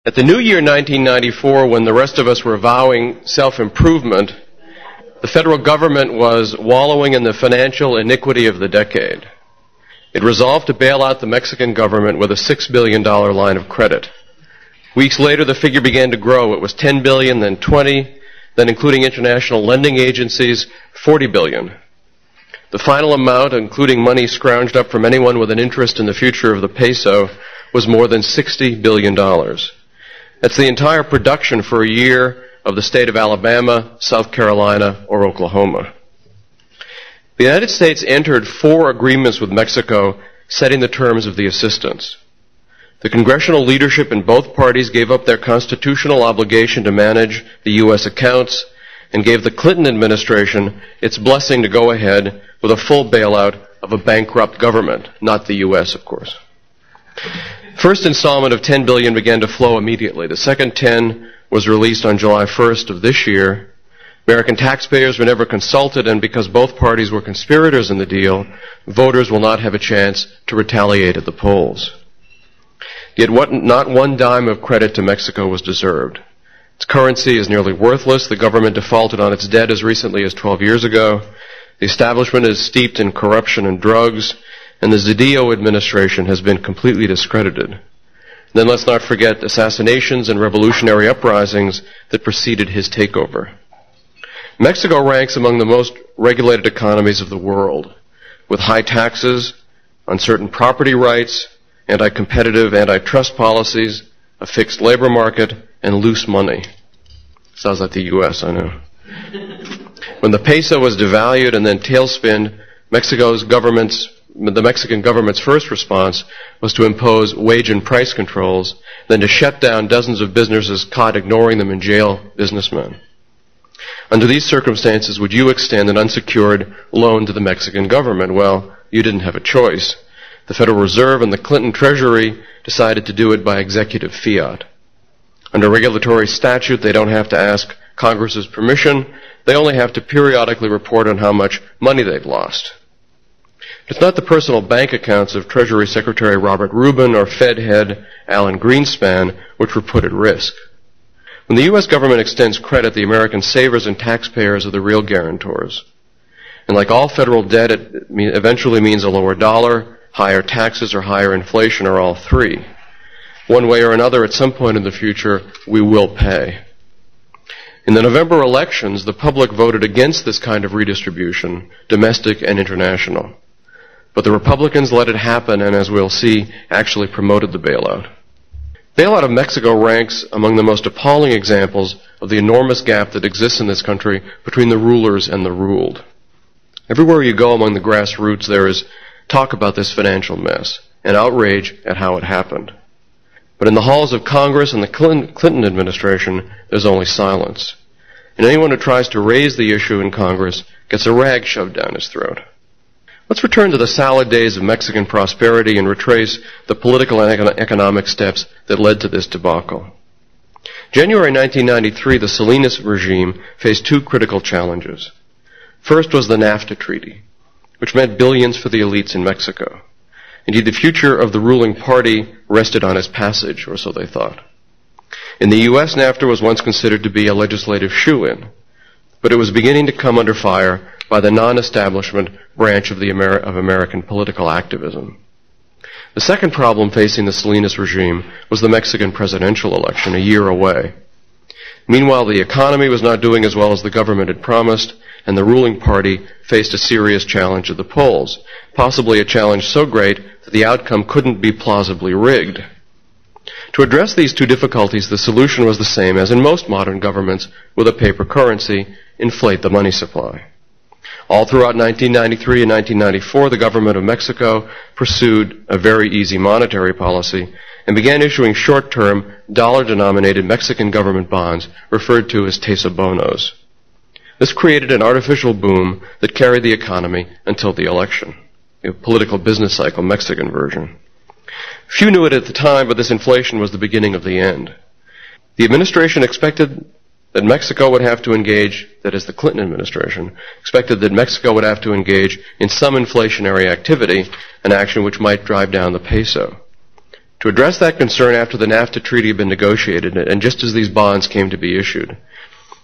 At the new year 1994, when the rest of us were vowing self-improvement, the federal government was wallowing in the financial iniquity of the decade. It resolved to bail out the Mexican government with a $6 billion line of credit. Weeks later, the figure began to grow. It was $10 billion, then $20, then including international lending agencies, $40 billion. The final amount, including money scrounged up from anyone with an interest in the future of the peso, was more than $60 billion. That's the entire production for a year of the state of Alabama, South Carolina, or Oklahoma. The United States entered 4 agreements with Mexico setting the terms of the assistance. The congressional leadership in both parties gave up their constitutional obligation to manage the U.S. accounts and gave the Clinton administration its blessing to go ahead with a full bailout of a bankrupt government, not the U.S., of course. First installment of $10 billion began to flow immediately. The second 10 was released on July 1st of this year. American taxpayers were never consulted, and because both parties were conspirators in the deal, voters will not have a chance to retaliate at the polls. Yet not one dime of credit to Mexico was deserved. Its currency is nearly worthless. The government defaulted on its debt as recently as 12 years ago. The establishment is steeped in corruption and drugs, and the Zedillo administration has been completely discredited. Then let's not forget assassinations and revolutionary uprisings that preceded his takeover. Mexico ranks among the most regulated economies of the world, with high taxes, uncertain property rights, anti-competitive antitrust policies, a fixed labor market, and loose money. Sounds like the U.S., I know. When the peso was devalued and then tailspinned, the Mexican government's first response was to impose wage and price controls, then to shut down dozens of businesses caught ignoring them and jail businessmen. Under these circumstances, would you extend an unsecured loan to the Mexican government? Well, you didn't have a choice. The Federal Reserve and the Clinton Treasury decided to do it by executive fiat. Under regulatory statute, they don't have to ask Congress's permission. They only have to periodically report on how much money they've lost. It's not the personal bank accounts of Treasury Secretary Robert Rubin or Fed head Alan Greenspan which were put at risk. When the U.S. government extends credit, the American savers and taxpayers are the real guarantors. And like all federal debt, it eventually means a lower dollar, higher taxes, or higher inflation, or all three. One way or another, at some point in the future, we will pay. In the November elections, the public voted against this kind of redistribution, domestic and international. But the Republicans let it happen and, as we'll see, actually promoted the bailout. Bailout of Mexico ranks among the most appalling examples of the enormous gap that exists in this country between the rulers and the ruled. Everywhere you go among the grassroots, there is talk about this financial mess and outrage at how it happened. But in the halls of Congress and the Clinton administration, there's only silence. And anyone who tries to raise the issue in Congress gets a rag shoved down his throat. Let's return to the salad days of Mexican prosperity and retrace the political and economic steps that led to this debacle. January 1993, the Salinas regime faced 2 critical challenges. First was the NAFTA treaty, which meant billions for the elites in Mexico. Indeed, the future of the ruling party rested on its passage, or so they thought. In the U.S., NAFTA was once considered to be a legislative shoo-in, but it was beginning to come under fire by the non-establishment branch of American political activism. The second problem facing the Salinas regime was the Mexican presidential election, a year away. Meanwhile, the economy was not doing as well as the government had promised, and the ruling party faced a serious challenge at the polls, possibly a challenge so great that the outcome couldn't be plausibly rigged. To address these 2 difficulties, the solution was the same as in most modern governments with a paper currency: inflate the money supply. All throughout 1993 and 1994, the government of Mexico pursued a very easy monetary policy and began issuing short-term, dollar-denominated Mexican government bonds referred to as tesobonos. This created an artificial boom that carried the economy until the election, a political business cycle, Mexican version. Few knew it at the time, but this inflation was the beginning of the end. The administration expected that Mexico would have to engage, that is the Clinton administration, expected that Mexico would have to engage in some inflationary activity, an action which might drive down the peso. To address that concern after the NAFTA treaty had been negotiated, and just as these bonds came to be issued,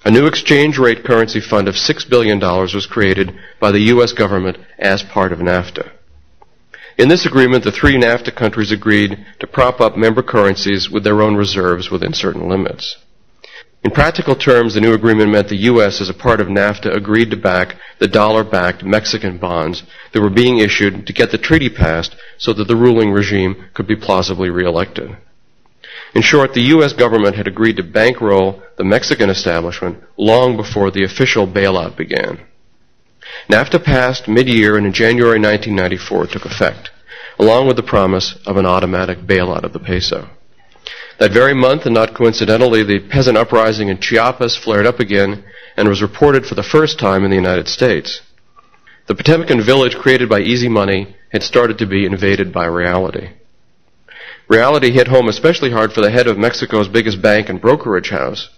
a new exchange rate currency fund of $6 billion was created by the U.S. government as part of NAFTA. In this agreement, the three NAFTA countries agreed to prop up member currencies with their own reserves within certain limits. In practical terms, the new agreement meant the U.S., as a part of NAFTA, agreed to back the dollar-backed Mexican bonds that were being issued to get the treaty passed so that the ruling regime could be plausibly reelected. In short, the U.S. government had agreed to bankroll the Mexican establishment long before the official bailout began. NAFTA passed mid-year and in January 1994 it took effect, along with the promise of an automatic bailout of the peso. That very month, and not coincidentally, the peasant uprising in Chiapas flared up again and was reported for the first time in the United States. The Potemkin village created by easy money had started to be invaded by reality. Reality hit home especially hard for the head of Mexico's biggest bank and brokerage house.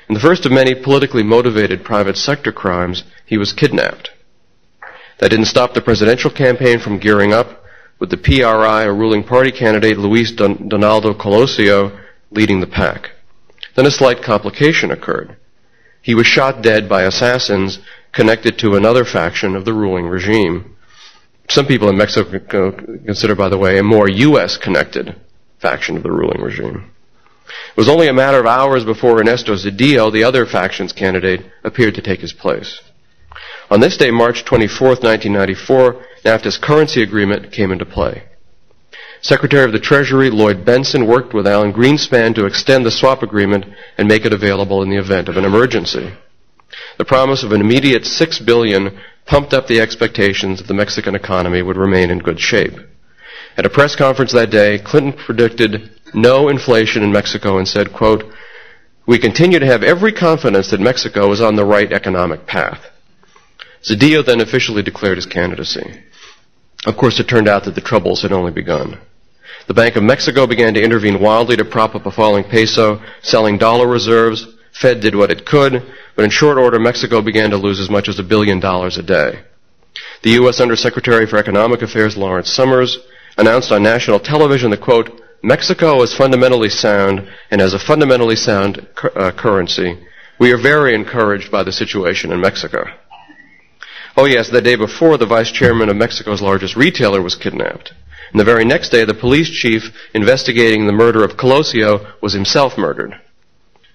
In the first of many politically motivated private sector crimes, he was kidnapped. That didn't stop the presidential campaign from gearing up, with the PRI, a ruling party candidate, Luis Donaldo Colosio, leading the pack. Then a slight complication occurred. He was shot dead by assassins connected to another faction of the ruling regime. Some people in Mexico consider, by the way, a more U.S.-connected faction of the ruling regime. It was only a matter of hours before Ernesto Zedillo, the other faction's candidate, appeared to take his place. On this day, March 24, 1994, NAFTA's currency agreement came into play. Secretary of the Treasury Lloyd Bentsen worked with Alan Greenspan to extend the swap agreement and make it available in the event of an emergency. The promise of an immediate $6 billion pumped up the expectations that the Mexican economy would remain in good shape. At a press conference that day, Clinton predicted no inflation in Mexico and said, quote, "We continue to have every confidence that Mexico is on the right economic path." Zedillo then officially declared his candidacy. Of course, it turned out that the troubles had only begun. The Bank of Mexico began to intervene wildly to prop up a falling peso, selling dollar reserves. Fed did what it could, but in short order, Mexico began to lose as much as $1 billion a day. The U.S. Undersecretary for Economic Affairs, Lawrence Summers, announced on national television that, quote, "Mexico is fundamentally sound and has a fundamentally sound currency. We are very encouraged by the situation in Mexico." Oh yes, the day before, the vice chairman of Mexico's largest retailer was kidnapped. And the very next day, the police chief investigating the murder of Colosio was himself murdered.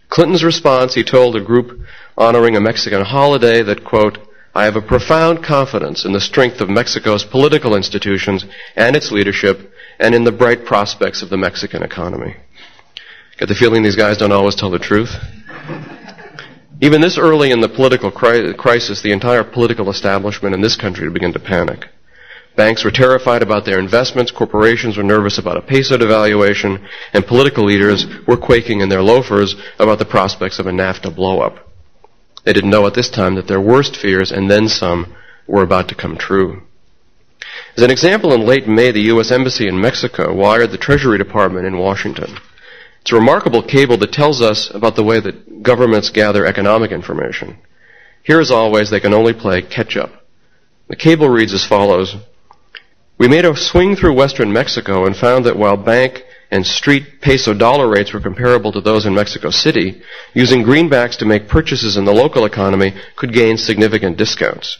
Clinton's response, he told a group honoring a Mexican holiday that, quote, "I have a profound confidence in the strength of Mexico's political institutions and its leadership and in the bright prospects of the Mexican economy." Get the feeling these guys don't always tell the truth? Even this early in the political crisis, the entire political establishment in this country began to panic. Banks were terrified about their investments, corporations were nervous about a peso devaluation, and political leaders were quaking in their loafers about the prospects of a NAFTA blow-up. They didn't know at this time that their worst fears, and then some, were about to come true. As an example, in late May, the U.S. Embassy in Mexico wired the Treasury Department in Washington. It's a remarkable cable that tells us about the way that governments gather economic information. Here, as always, they can only play catch-up. The cable reads as follows: "We made a swing through western Mexico and found that while bank and street peso dollar rates were comparable to those in Mexico City, using greenbacks to make purchases in the local economy could gain significant discounts.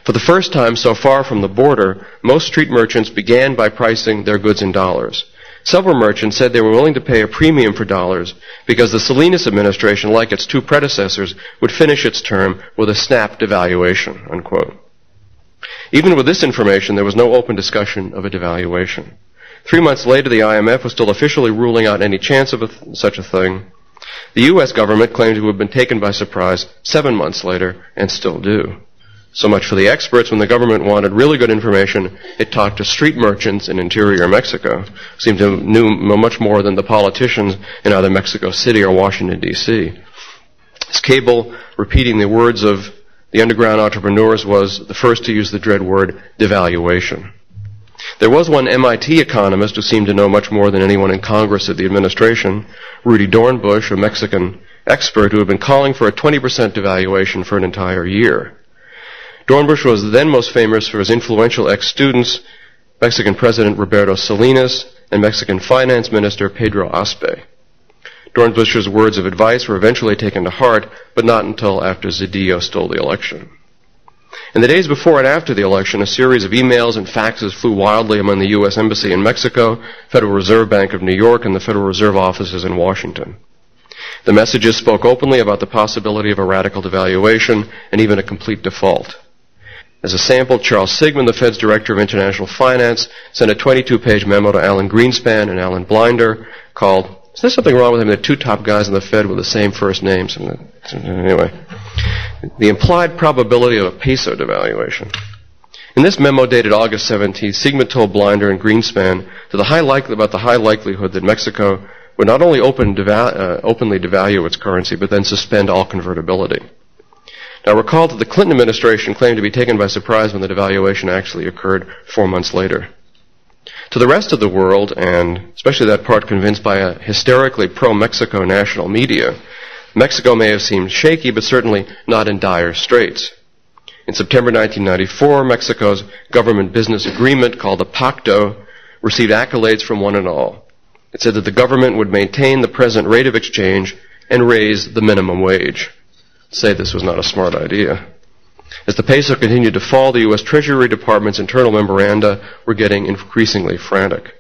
For the first time so far from the border, most street merchants began by pricing their goods in dollars. Several merchants said they were willing to pay a premium for dollars because the Salinas administration, like its two predecessors, would finish its term with a snap devaluation," unquote. Even with this information, there was no open discussion of a devaluation. 3 months later, the IMF was still officially ruling out any chance of such a thing. The U.S. government claimed to have been taken by surprise 7 months later, and still do. So much for the experts. When the government wanted really good information, it talked to street merchants in interior Mexico, who seemed to know much more than the politicians in either Mexico City or Washington, D.C. This cable, repeating the words of the underground entrepreneurs, was the first to use the dread word devaluation. There was one MIT economist who seemed to know much more than anyone in Congress or the administration, Rudy Dornbush, a Mexican expert who had been calling for a 20% devaluation for an entire year. Dornbush was then most famous for his influential ex-students, Mexican President Roberto Salinas and Mexican Finance Minister Pedro Aspe. Dorn Bush's words of advice were eventually taken to heart, but not until after Zedillo stole the election. In the days before and after the election, a series of emails and faxes flew wildly among the U.S. Embassy in Mexico, Federal Reserve Bank of New York, and the Federal Reserve offices in Washington. The messages spoke openly about the possibility of a radical devaluation and even a complete default. As a sample, Charles Sigmund, the Fed's Director of International Finance, sent a 22-page memo to Alan Greenspan and Alan Blinder called, "Is there something wrong with having the two top guys in the Fed with the same first names?" Anyway, the implied probability of a peso devaluation. In this memo dated August 17th, Sigmund told Blinder and Greenspan about the high likelihood that Mexico would not only openly devalue its currency, but then suspend all convertibility. Now recall that the Clinton administration claimed to be taken by surprise when the devaluation actually occurred 4 months later. To the rest of the world, and especially that part convinced by a hysterically pro-Mexico national media, Mexico may have seemed shaky, but certainly not in dire straits. In September 1994, Mexico's government business agreement, called the Pacto, received accolades from one and all. It said that the government would maintain the present rate of exchange and raise the minimum wage. Say this was not a smart idea. As the peso continued to fall, the U.S. Treasury Department's internal memoranda were getting increasingly frantic.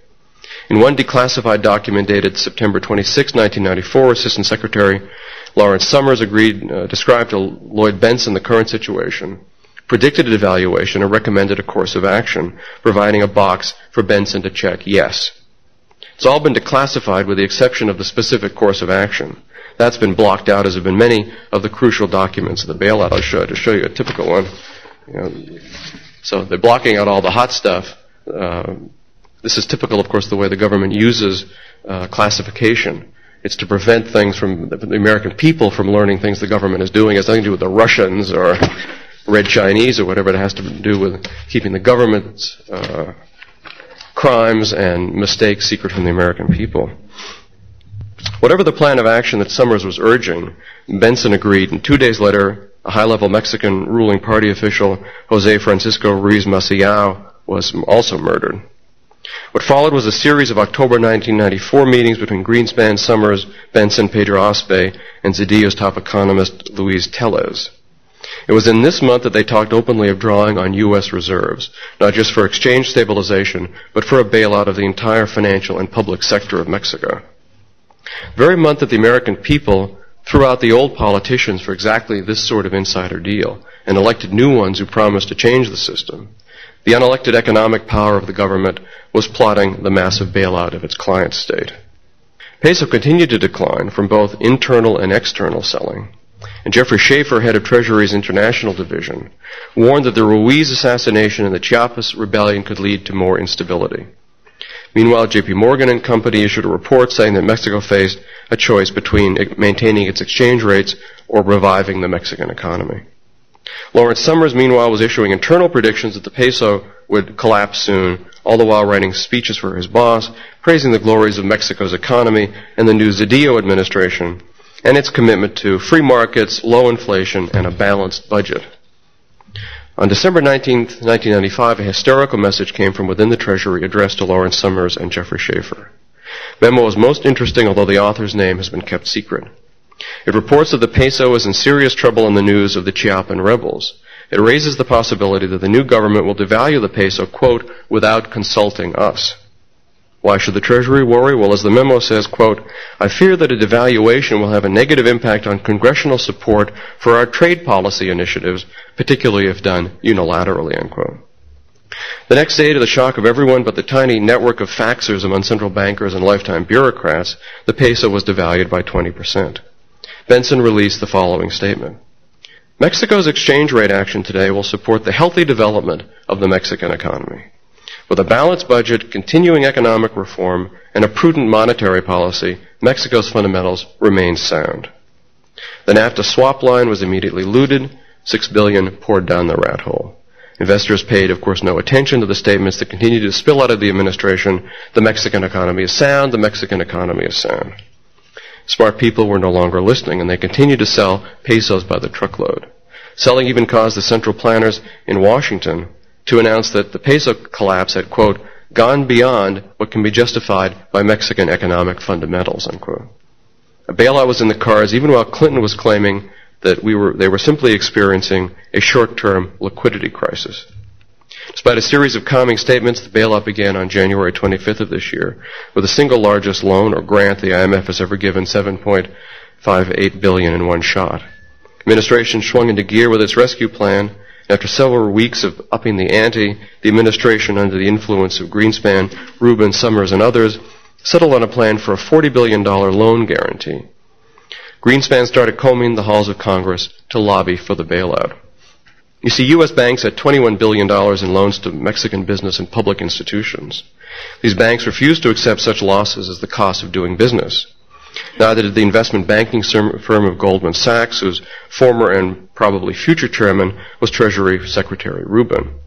In one declassified document dated September 26, 1994, Assistant Secretary Lawrence Summers described to Lloyd Benson the current situation, predicted a devaluation, and recommended a course of action, providing a box for Benson to check yes. It's all been declassified with the exception of the specific course of action. That's been blocked out, as have been many of the crucial documents of the bailout. I'll show you a typical one. So they're blocking out all the hot stuff. This is typical, of course, the way the government uses classification. It's to prevent things from the American people from learning things the government is doing. It has nothing to do with the Russians or Red Chinese or whatever. It has to do with keeping the government's crimes and mistakes secret from the American people. Whatever the plan of action that Summers was urging, Benson agreed, and 2 days later, a high-level Mexican ruling party official, Jose Francisco Ruiz Maciao, was also murdered. What followed was a series of October 1994 meetings between Greenspan, Summers, Benson, Pedro Aspe, and Zedillo's top economist, Luis Tellez. It was in this month that they talked openly of drawing on U.S. reserves, not just for exchange stabilization, but for a bailout of the entire financial and public sector of Mexico. The very month that the American people threw out the old politicians for exactly this sort of insider deal and elected new ones who promised to change the system, the unelected economic power of the government was plotting the massive bailout of its client state. Peso continued to decline from both internal and external selling, and Jeffrey Schaefer, head of Treasury's International Division, warned that the Ruiz assassination and the Chiapas rebellion could lead to more instability. Meanwhile, J.P. Morgan and Company issued a report saying that Mexico faced a choice between maintaining its exchange rates or reviving the Mexican economy. Lawrence Summers, meanwhile, was issuing internal predictions that the peso would collapse soon, all the while writing speeches for his boss, praising the glories of Mexico's economy and the new Zedillo administration and its commitment to free markets, low inflation, and a balanced budget. On December 19, 1995, a hysterical message came from within the Treasury addressed to Lawrence Summers and Jeffrey Schaefer. The memo is most interesting, although the author's name has been kept secret. It reports that the peso is in serious trouble in the news of the Chiapan rebels. It raises the possibility that the new government will devalue the peso, quote, without consulting us. Why should the Treasury worry? Well, as the memo says, quote, I fear that a devaluation will have a negative impact on congressional support for our trade policy initiatives, particularly if done unilaterally, unquote. The next day, to the shock of everyone but the tiny network of faxers among central bankers and lifetime bureaucrats, the peso was devalued by 20%. Benson released the following statement. Mexico's exchange rate action today will support the healthy development of the Mexican economy. With a balanced budget, continuing economic reform, and a prudent monetary policy, Mexico's fundamentals remain sound. The NAFTA swap line was immediately looted. $6 billion poured down the rat hole. Investors paid, of course, no attention to the statements that continued to spill out of the administration. The Mexican economy is sound. The Mexican economy is sound. Smart people were no longer listening, and they continued to sell pesos by the truckload. Selling even caused the central planners in Washington to announce that the peso collapse had, quote, gone beyond what can be justified by Mexican economic fundamentals, unquote. A bailout was in the cards even while Clinton was claiming that they were simply experiencing a short-term liquidity crisis. Despite a series of calming statements, the bailout began on January 25th of this year with the single largest loan or grant the IMF has ever given, $7.58 billion in one shot. Administration swung into gear with its rescue plan. After several weeks of upping the ante, the administration, under the influence of Greenspan, Rubin, Summers, and others, settled on a plan for a $40 billion loan guarantee. Greenspan started combing the halls of Congress to lobby for the bailout. You see, U.S. banks had $21 billion in loans to Mexican business and public institutions. These banks refused to accept such losses as the cost of doing business. Neither did the investment banking firm of Goldman Sachs, whose former and probably future chairman was Treasury Secretary Rubin.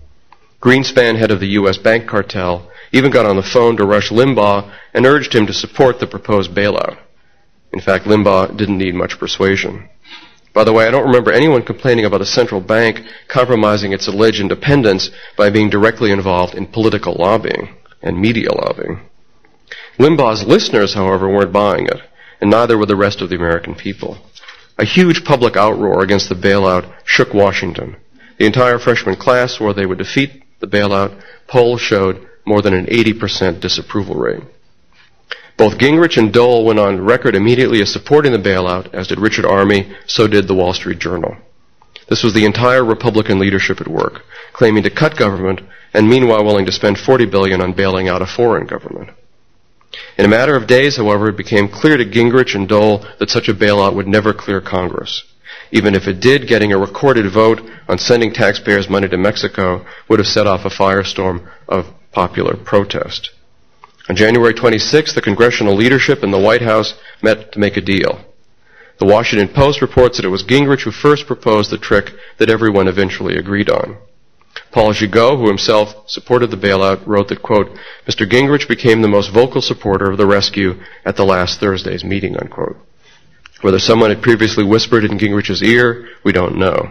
Greenspan, head of the U.S. bank cartel, even got on the phone to Rush Limbaugh and urged him to support the proposed bailout. In fact, Limbaugh didn't need much persuasion. By the way, I don't remember anyone complaining about a central bank compromising its alleged independence by being directly involved in political lobbying and media lobbying. Limbaugh's listeners, however, weren't buying it, and neither were the rest of the American people. A huge public outroar against the bailout shook Washington. The entire freshman class swore they would defeat the bailout. Polls showed more than an 80% disapproval rate. Both Gingrich and Dole went on record immediately as supporting the bailout, as did Richard Armey, so did the Wall Street Journal. This was the entire Republican leadership at work, claiming to cut government and meanwhile willing to spend $40 billion on bailing out a foreign government. In a matter of days, however, it became clear to Gingrich and Dole that such a bailout would never clear Congress. Even if it did, getting a recorded vote on sending taxpayers' money to Mexico would have set off a firestorm of popular protest. On January 26th, the congressional leadership and the White House met to make a deal. The Washington Post reports that it was Gingrich who first proposed the trick that everyone eventually agreed on. Paul Gigot, who himself supported the bailout, wrote that, quote, Mr. Gingrich became the most vocal supporter of the rescue at the last Thursday's meeting, unquote. Whether someone had previously whispered in Gingrich's ear, we don't know.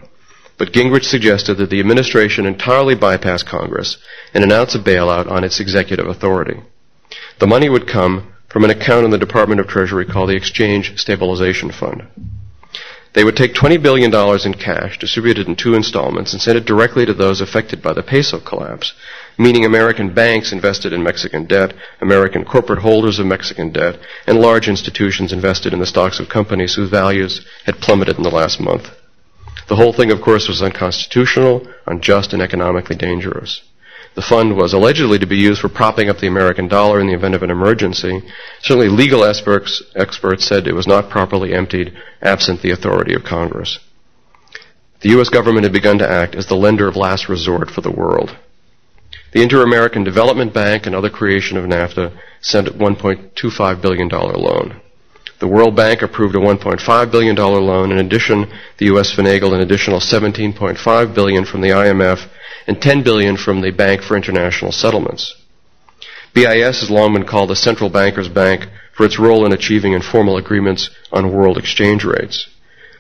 But Gingrich suggested that the administration entirely bypass Congress and announce a bailout on its executive authority. The money would come from an account in the Department of Treasury called the Exchange Stabilization Fund. They would take $20 billion in cash, distributed in 2 installments, and send it directly to those affected by the peso collapse, meaning American banks invested in Mexican debt, American corporate holders of Mexican debt, and large institutions invested in the stocks of companies whose values had plummeted in the last month. The whole thing, of course, was unconstitutional, unjust, and economically dangerous. The fund was allegedly to be used for propping up the American dollar in the event of an emergency. Certainly legal experts said it was not properly emptied absent the authority of Congress. The U.S. government had begun to act as the lender of last resort for the world. The Inter-American Development Bank, another creation of NAFTA, sent a $1.25 billion loan. The World Bank approved a $1.5 billion loan. In addition, the U.S. finagled an additional $17.5 billion from the IMF and $10 billion from the Bank for International Settlements. BIS has long been called the central banker's bank for its role in achieving informal agreements on world exchange rates.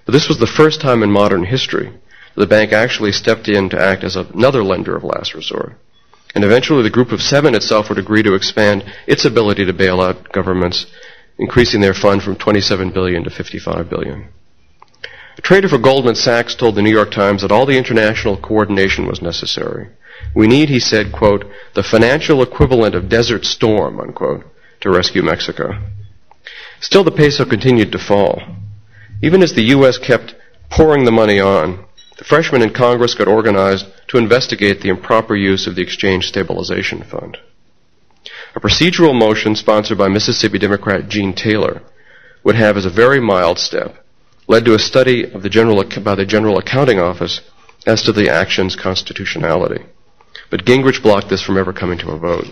But this was the first time in modern history that the bank actually stepped in to act as another lender of last resort. And eventually the Group of 7 itself would agree to expand its ability to bail out governments, increasing their fund from $27 billion to $55 billion. A trader for Goldman Sachs told the New York Times that all the international coordination was necessary. We need, he said, quote, the financial equivalent of Desert Storm, unquote, to rescue Mexico. Still, the peso continued to fall. Even as the U.S. kept pouring the money on, the freshmen in Congress got organized to investigate the improper use of the Exchange Stabilization Fund. A procedural motion sponsored by Mississippi Democrat Gene Taylor would have as a very mild step led to a study of by the General Accounting Office as to the action's constitutionality. But Gingrich blocked this from ever coming to a vote.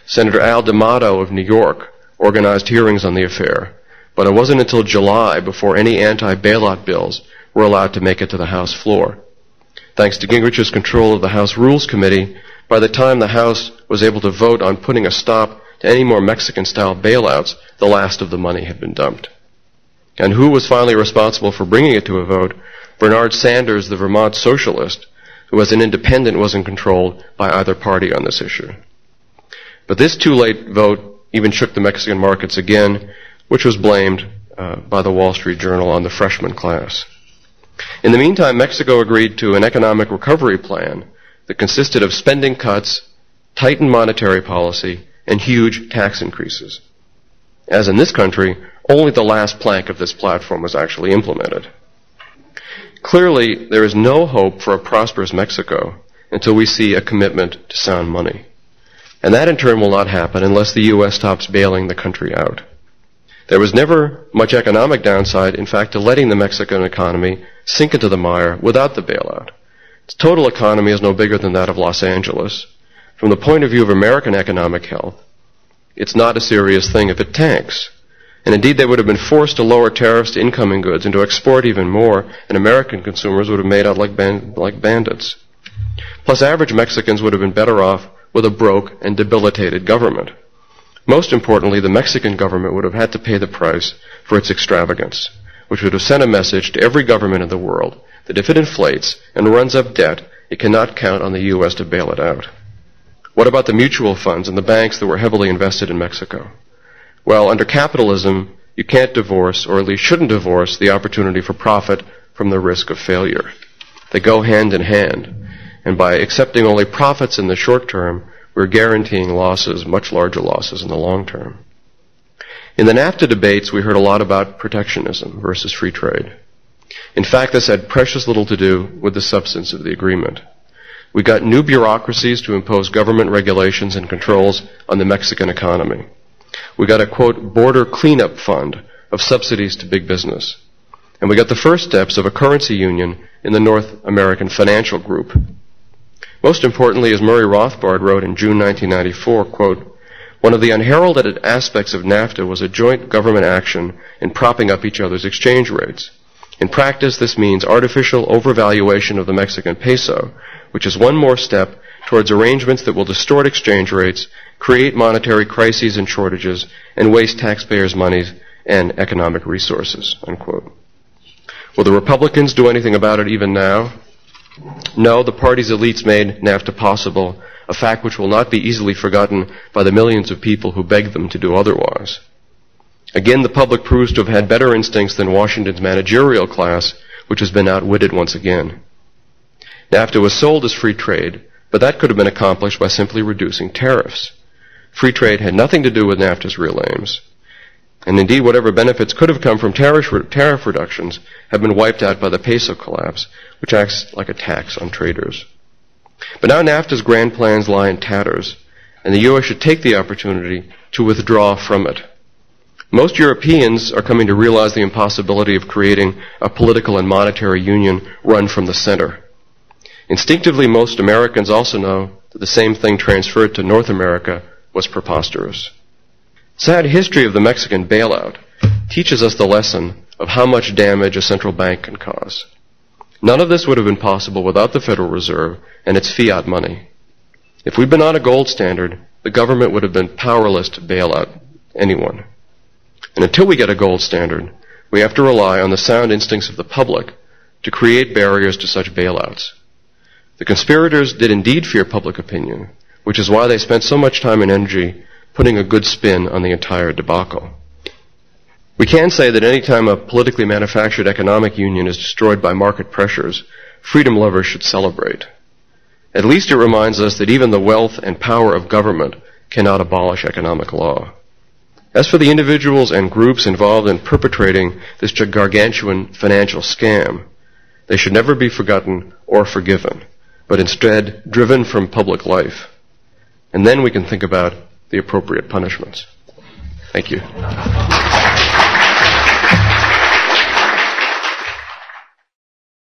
Senator Al D'Amato of New York organized hearings on the affair, but it wasn't until July before any anti-bailout bills were allowed to make it to the House floor. Thanks to Gingrich's control of the House Rules Committee, by the time the House was able to vote on putting a stop to any more Mexican-style bailouts, the last of the money had been dumped. And who was finally responsible for bringing it to a vote? Bernard Sanders, the Vermont socialist, who as an independent wasn't controlled by either party on this issue. But this too late vote even shook the Mexican markets again, which was blamed by the Wall Street Journal on the freshman class. In the meantime, Mexico agreed to an economic recovery plan that consisted of spending cuts, tightened monetary policy, and huge tax increases. As in this country, only the last plank of this platform was actually implemented. Clearly, there is no hope for a prosperous Mexico until we see a commitment to sound money. And that in turn will not happen unless the U.S. stops bailing the country out. There was never much economic downside, in fact, to letting the Mexican economy sink into the mire without the bailout. Its total economy is no bigger than that of Los Angeles. From the point of view of American economic health, it's not a serious thing if it tanks. And indeed, they would have been forced to lower tariffs to incoming goods and to export even more, and American consumers would have made out like bandits. Plus, average Mexicans would have been better off with a broke and debilitated government. Most importantly, the Mexican government would have had to pay the price for its extravagance, which would have sent a message to every government in the world that if it inflates and runs up debt, it cannot count on the U.S. to bail it out. What about the mutual funds and the banks that were heavily invested in Mexico? Well, under capitalism, you can't divorce, or at least shouldn't divorce, the opportunity for profit from the risk of failure. They go hand in hand. And by accepting only profits in the short term, we're guaranteeing losses, much larger losses in the long term. In the NAFTA debates, we heard a lot about protectionism versus free trade. In fact, this had precious little to do with the substance of the agreement. We got new bureaucracies to impose government regulations and controls on the Mexican economy. We got a, quote, border cleanup fund of subsidies to big business. And we got the first steps of a currency union in the North American Financial Group. Most importantly, as Murray Rothbard wrote in June 1994, quote, one of the unheralded aspects of NAFTA was a joint government action in propping up each other's exchange rates. In practice, this means artificial overvaluation of the Mexican peso, which is one more step towards arrangements that will distort exchange rates, create monetary crises and shortages, and waste taxpayers' money and economic resources, unquote. Will the Republicans do anything about it even now? No, the party's elites made NAFTA possible, a fact which will not be easily forgotten by the millions of people who begged them to do otherwise. Again, the public proves to have had better instincts than Washington's managerial class, which has been outwitted once again. NAFTA was sold as free trade, but that could have been accomplished by simply reducing tariffs. Free trade had nothing to do with NAFTA's real aims. And indeed, whatever benefits could have come from tariff reductions have been wiped out by the peso collapse, which acts like a tax on traders. But now NAFTA's grand plans lie in tatters, and the U.S. should take the opportunity to withdraw from it. Most Europeans are coming to realize the impossibility of creating a political and monetary union run from the center. Instinctively, most Americans also know that the same thing transferred to North America was preposterous. Sad history of the Mexican bailout teaches us the lesson of how much damage a central bank can cause. None of this would have been possible without the Federal Reserve and its fiat money. If we'd been on a gold standard, the government would have been powerless to bail out anyone. And until we get a gold standard, we have to rely on the sound instincts of the public to create barriers to such bailouts. The conspirators did indeed fear public opinion, which is why they spent so much time and energy putting a good spin on the entire debacle. We can say that any time a politically manufactured economic union is destroyed by market pressures, freedom lovers should celebrate. At least it reminds us that even the wealth and power of government cannot abolish economic law. As for the individuals and groups involved in perpetrating this gargantuan financial scam, they should never be forgotten or forgiven, but instead driven from public life. And then we can think about the appropriate punishments. Thank you.